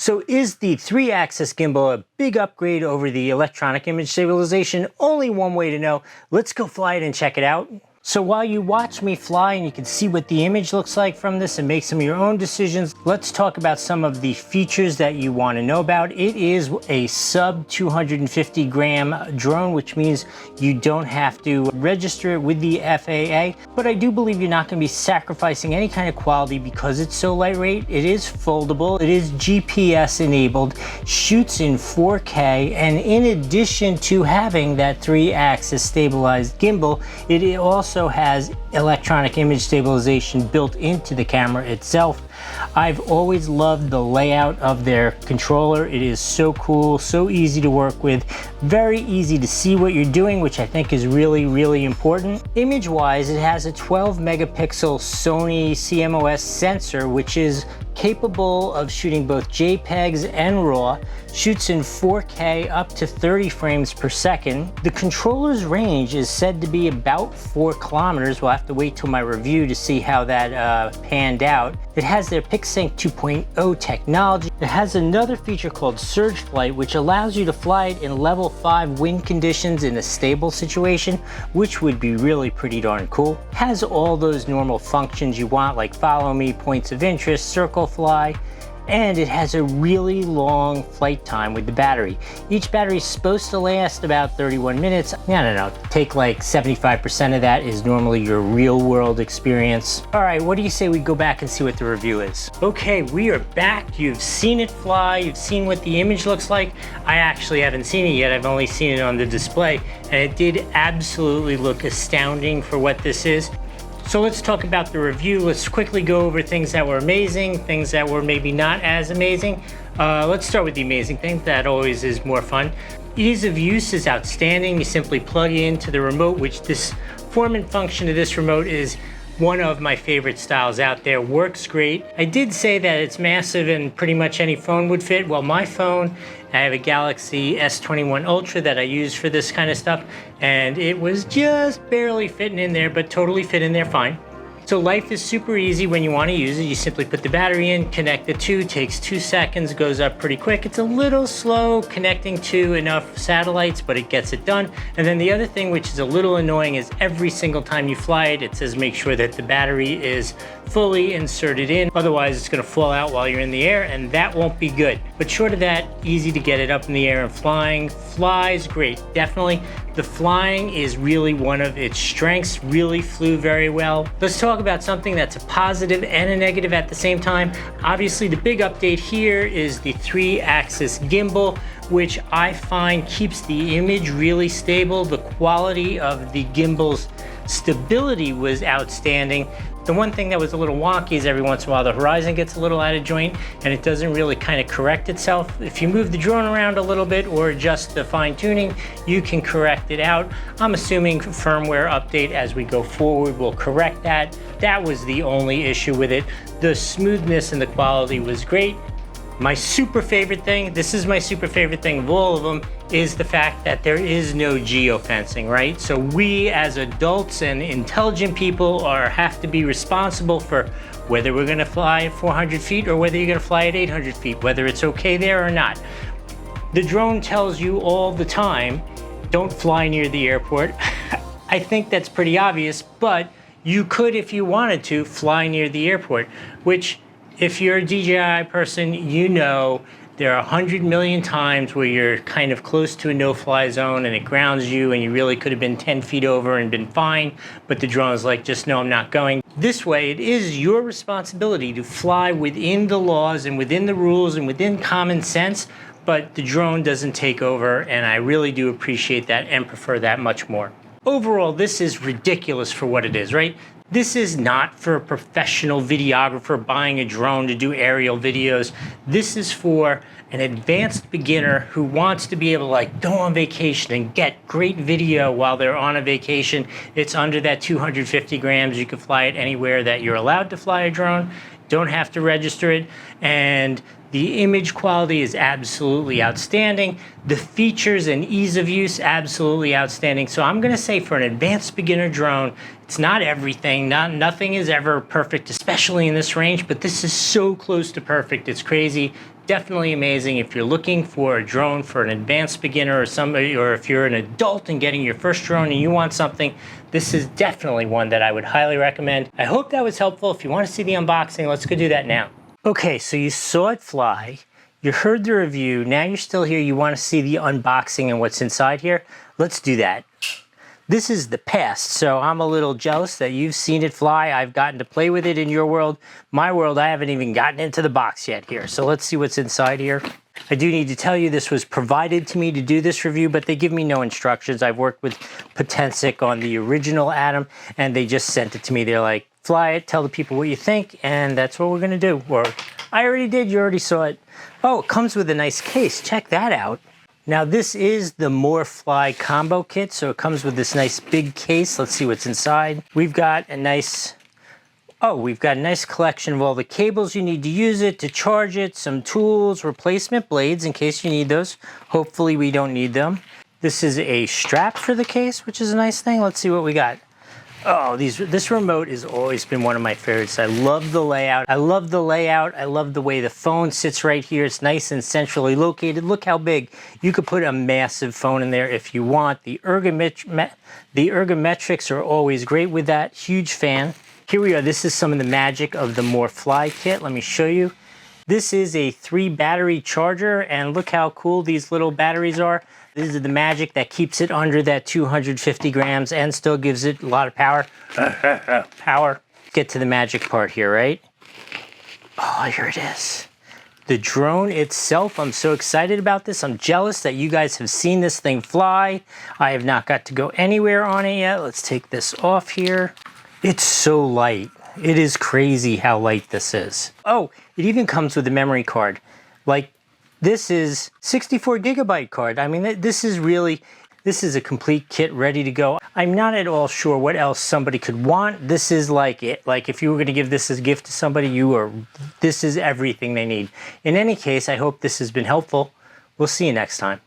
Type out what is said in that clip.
So is the 3-axis gimbal a big upgrade over the electronic image stabilization? Only one way to know. Let's go fly it and check it out. So while you watch me fly and you can see what the image looks like from this and make some of your own decisions, let's talk about some of the features that you want to know about. It is a sub 250 gram drone, which means you don't have to register it with the FAA, but I do believe you're not going to be sacrificing any kind of quality because it's so lightweight. It is foldable, it is GPS enabled, shoots in 4K, and in addition to having that 3-axis stabilized gimbal, it also has electronic image stabilization built into the camera itself. I've always loved the layout of their controller. It is so cool, so easy to work with, very easy to see what you're doing, which I think is really important. Image-wise, it has a 12 megapixel Sony CMOS sensor, which is capable of shooting both JPEGs and RAW, shoots in 4K up to 30 frames per second. The controller's range is said to be about 4 kilometers. We'll have to wait till my review to see how that panned out. It has their PicSync 2.0 technology. It has another feature called Surge Flight, which allows you to fly it in level 5 wind conditions in a stable situation, which would be really pretty darn cool. It has all those normal functions you want, like follow me, points of interest, circle fly, and it has a really long flight time with the battery. Each battery is supposed to last about 31 minutes. I don't know, take like 75% of that is normally your real world experience. All right, what do you say we go back and see what the review is? Okay, we are back. You've seen it fly, you've seen what the image looks like. I actually haven't seen it yet, I've only seen it on the display, and it did absolutely look astounding for what this is. So let's talk about the review. Let's quickly go over things that were amazing, things that were maybe not as amazing. Let's start with the amazing thing. That always is more fun. Ease of use is outstanding. You simply plug into the remote, which this form and function of this remote is one of my favorite styles out there. Works great. I did say that it's massive and pretty much any phone would fit. Well, my phone, I have a Galaxy S21 Ultra that I use for this kind of stuff, and it was just barely fitting in there, but totally fit in there fine. So life is super easy when you want to use it. You simply put the battery in, connect the two, takes 2 seconds, goes up pretty quick. It's a little slow connecting to enough satellites, but it gets it done. And then the other thing, which is a little annoying, is every single time you fly it, it says make sure that the battery is fully inserted in. Otherwise, it's going to fall out while you're in the air, and that won't be good. But short of that, easy to get it up in the air and flying. Flies great, definitely. The flying is really one of its strengths, really flew very well. Let's talk about something that's a positive and a negative at the same time. Obviously, the big update here is the 3-axis gimbal, which I find keeps the image really stable. The quality of the gimbal's stability was outstanding. The one thing that was a little wonky is every once in a while the horizon gets a little out of joint and it doesn't really kind of correct itself. If you move the drone around a little bit or adjust the fine tuning, you can correct it out. I'm assuming firmware update as we go forward will correct that. That was the only issue with it. The smoothness and the quality was great. My super favorite thing, this is my super favorite thing of all of them, is the fact that there is no geofencing, right? So we as adults and intelligent people have to be responsible for whether we're gonna fly at 400 feet or whether you're gonna fly at 800 feet, whether it's okay there or not. The drone tells you all the time, don't fly near the airport. I think that's pretty obvious, but you could, if you wanted to, fly near the airport, which if you're a DJI person, you know there are 100 million times where you're kind of close to a no-fly zone and it grounds you and you really could have been 10 feet over and been fine, but the drone is like, just no, I'm not going. This way, it is your responsibility to fly within the laws and within the rules and within common sense, but the drone doesn't take over, and I really do appreciate that and prefer that much more. Overall, this is ridiculous for what it is, right? This is not for a professional videographer buying a drone to do aerial videos. This is for an advanced beginner who wants to be able to like go on vacation and get great video while they're on a vacation. It's under that 250 grams. You can fly it anywhere that you're allowed to fly a drone. Don't have to register it. And the image quality is absolutely outstanding. The features and ease of use, absolutely outstanding. So I'm gonna say for an advanced beginner drone, it's not everything, nothing is ever perfect, especially in this range, but this is so close to perfect, it's crazy. Definitely amazing if you're looking for a drone for an advanced beginner or somebody, or if you're an adult and getting your first drone and you want something, this is definitely one that I would highly recommend. I hope that was helpful. If you want to see the unboxing, let's go do that now. Okay, so you saw it fly, you heard the review, now you're still here, you want to see the unboxing and what's inside here. Let's do that. This is the past, so I'm a little jealous that you've seen it fly. I've gotten to play with it in your world. My world, I haven't even gotten into the box yet here. So let's see what's inside here. I do need to tell you this was provided to me to do this review, but they give me no instructions. I've worked with Potensic on the original Atom, and they just sent it to me. They're like, fly it, tell the people what you think, and that's what we're gonna do. Or I already did, you already saw it. Oh, it comes with a nice case, check that out. Now this is the MoreFly combo kit, so it comes with this nice big case. Let's see what's inside. We've got a nice collection of all the cables you need to use it, to charge it, some tools, replacement blades in case you need those. Hopefully we don't need them. This is a strap for the case, which is a nice thing. Let's see what we got. Oh, this remote has always been one of my favorites. I love the layout. I love the way the phone sits right here. It's nice and centrally located. Look how big. You could put a massive phone in there if you want. The ergometrics are always great with that. Huge fan. Here we are. This is some of the magic of the MoreFly kit. Let me show you. This is a 3 battery charger, and look how cool these little batteries are. This is the magic that keeps it under that 250 grams and still gives it a lot of power. Power. Get to the magic part here, right? Oh, here it is. The drone itself, I'm so excited about this. I'm jealous that you guys have seen this thing fly. I have not got to go anywhere on it yet. Let's take this off here. It's so light. It is crazy how light this is. Oh, it even comes with a memory card. Like, this is 64 gigabyte card. I mean, this is a complete kit ready to go. I'm not at all sure what else somebody could want. This is like it. Like if you were gonna give this as a gift to somebody, this is everything they need. In any case, I hope this has been helpful. We'll see you next time.